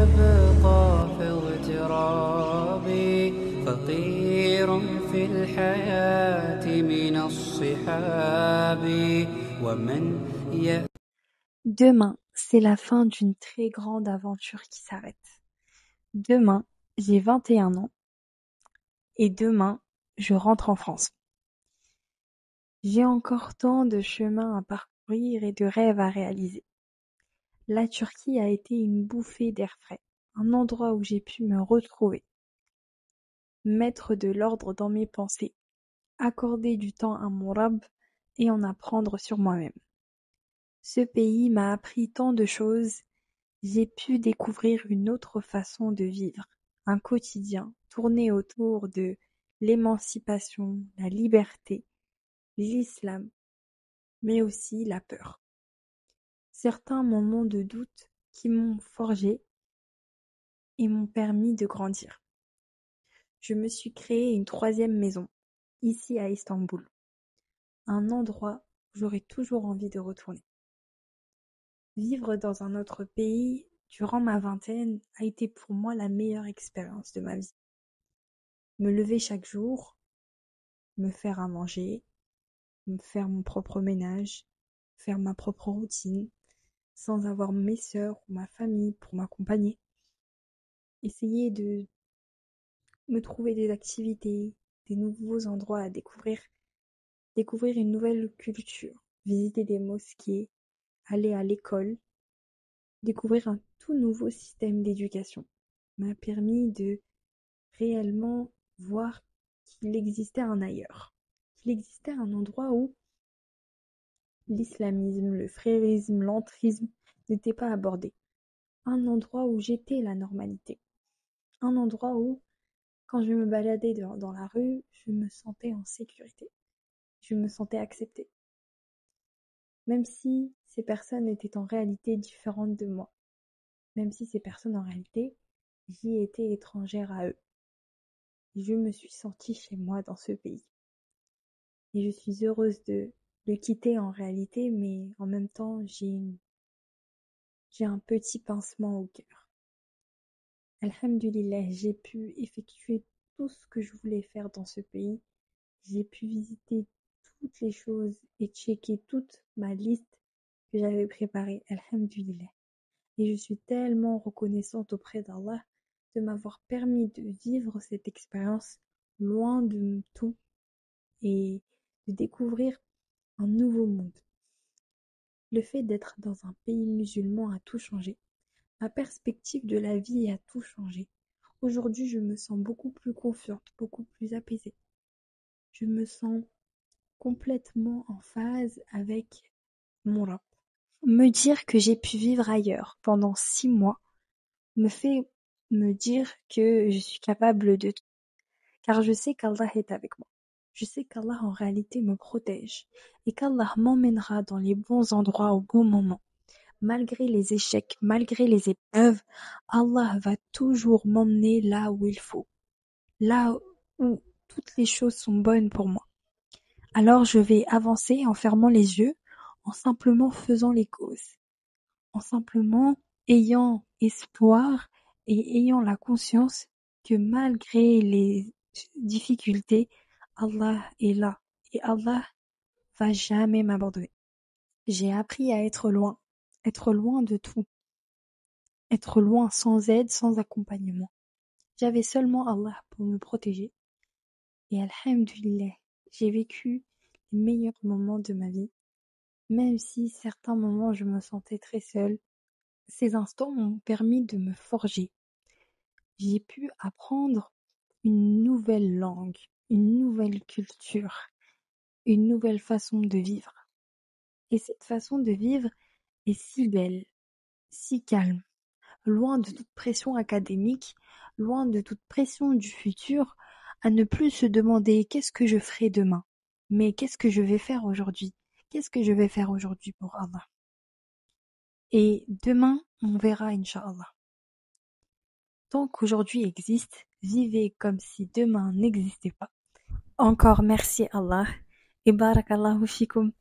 يبقى في اغتراب فقير في الحياة من الصحاب ومن Demain, c'est la fin d'une très grande aventure qui s'arrête. Demain, j'ai 21 ans et demain, je rentre en France. J'ai encore tant de chemin à parcourir et de rêves à réaliser. La Turquie a été une bouffée d'air frais, un endroit où j'ai pu me retrouver, mettre de l'ordre dans mes pensées, accorder du temps à mon Rabb et en apprendre sur moi-même. Ce pays m'a appris tant de choses, j'ai pu découvrir une autre façon de vivre, un quotidien tourné autour de l'émancipation, la liberté, l'islam, mais aussi la peur. Certains moments de doute qui m'ont forgé et m'ont permis de grandir. Je me suis créé une troisième maison, ici à Istanbul, un endroit où j'aurai toujours envie de retourner. Vivre dans un autre pays durant ma vingtaine a été pour moi la meilleure expérience de ma vie. Me lever chaque jour, me faire à manger, me faire mon propre ménage, faire ma propre routine, sans avoir mes sœurs ou ma famille pour m'accompagner. Essayer de me trouver des activités, des nouveaux endroits à découvrir une nouvelle culture, visiter des mosquées, aller à l'école, découvrir un tout nouveau système d'éducation m'a permis de réellement voir qu'il existait un ailleurs, qu'il existait un endroit où l'islamisme, le frérisme, l'entrisme n'étaient pas abordés. Un endroit où j'étais la normalité. Un endroit où, quand je me baladais dans la rue, je me sentais en sécurité. Je me sentais acceptée. Même si ces personnes étaient en réalité différentes de moi. Même si ces personnes en réalité, j'y étais étrangère à eux. Je me suis sentie chez moi dans ce pays. Et je suis heureuse de le quitter en réalité, mais en même temps, j'ai un petit pincement au cœur. Alhamdulillah, j'ai pu effectuer tout ce que je voulais faire dans ce pays. J'ai pu visiter toutes les choses et checker toute ma liste que j'avais préparée. Alhamdulillah. Et je suis tellement reconnaissante auprès d'Allah de m'avoir permis de vivre cette expérience loin de tout et de découvrir un nouveau monde. Le fait d'être dans un pays musulman a tout changé. Ma perspective de la vie a tout changé. Aujourd'hui, je me sens beaucoup plus confiante, beaucoup plus apaisée. Je me sens complètement en phase avec mon Rabb. Me dire que j'ai pu vivre ailleurs pendant 6 mois me fait me dire que je suis capable de tout. Car je sais qu'Allah est avec moi. Je sais qu'Allah en réalité me protège et qu'Allah m'emmènera dans les bons endroits au bon moment. Malgré les échecs, malgré les épreuves, Allah va toujours m'emmener là où il faut. Là où toutes les choses sont bonnes pour moi. Alors je vais avancer en fermant les yeux, en simplement faisant les causes, en simplement ayant espoir et ayant la conscience que malgré les difficultés, Allah est là et Allah va jamais m'abandonner. J'ai appris à être loin de tout, être loin sans aide, sans accompagnement. J'avais seulement Allah pour me protéger et alhamdulillah, j'ai vécu les meilleurs moments de ma vie, même si certains moments je me sentais très seule. Ces instants m'ont permis de me forger. J'ai pu apprendre une nouvelle langue, une nouvelle culture, une nouvelle façon de vivre. Et cette façon de vivre est si belle, si calme, loin de toute pression académique, loin de toute pression du futur, à ne plus se demander qu'est-ce que je ferai demain, mais qu'est-ce que je vais faire aujourd'hui, qu'est-ce que je vais faire aujourd'hui pour Allah. Et demain, on verra, Inch'Allah. Tant qu'aujourd'hui existe, vivez comme si demain n'existait pas. Encore merci Allah et barakallahu fikum.